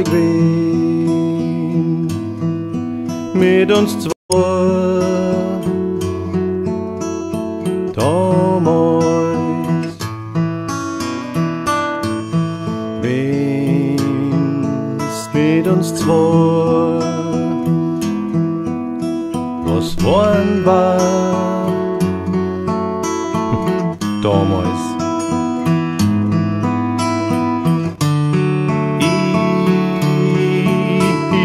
ich bin mit uns zwei. Damals wenn's mit uns zwei was worden war. Damals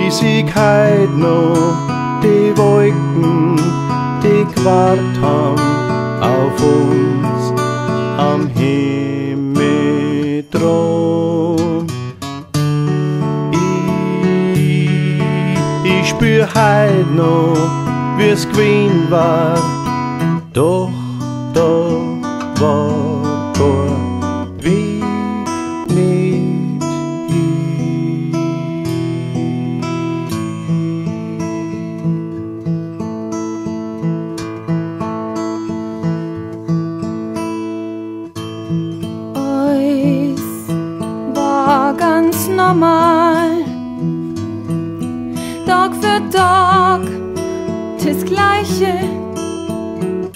ich sieg heut noch die Wolken, die gewartet haben auf uns am Himmel drum. Ich spür heut noch, wie's gewesen war, doch da war kein Weg nicht hin. Alles war ganz normal, Tag für Tag das Gleiche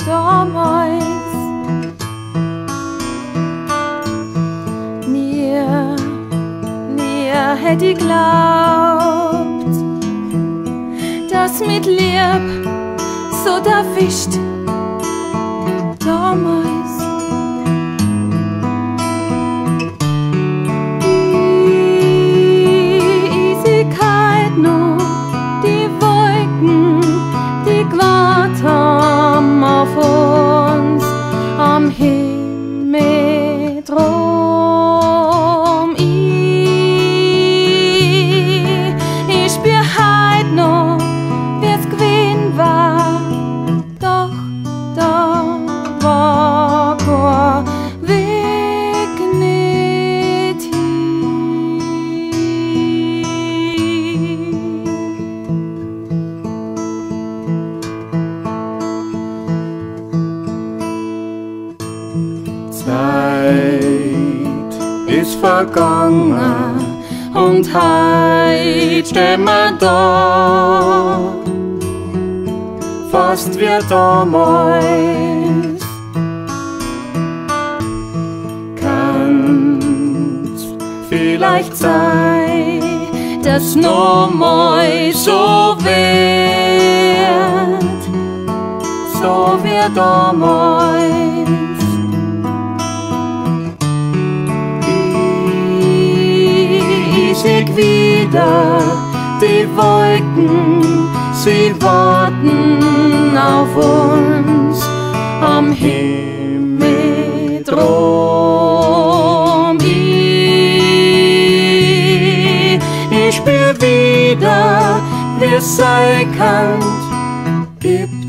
damals. Mir hätte ich glaubt, dass mit Lieb so da wischt damals. Auf uns am Himmel drum. Ich spür heut noch, wie's gewesen war, doch da war kein Weg nicht hin. Zeit ist vergangen und heut stehen wir da, fast wie damals. Kann's vielleicht sein, dass noch mal so wird, so wie damals. Ich sieg wieder die Wolken, sie warten auf uns am Himmel drum. Ich spür wieder, wie's sein kann, gibt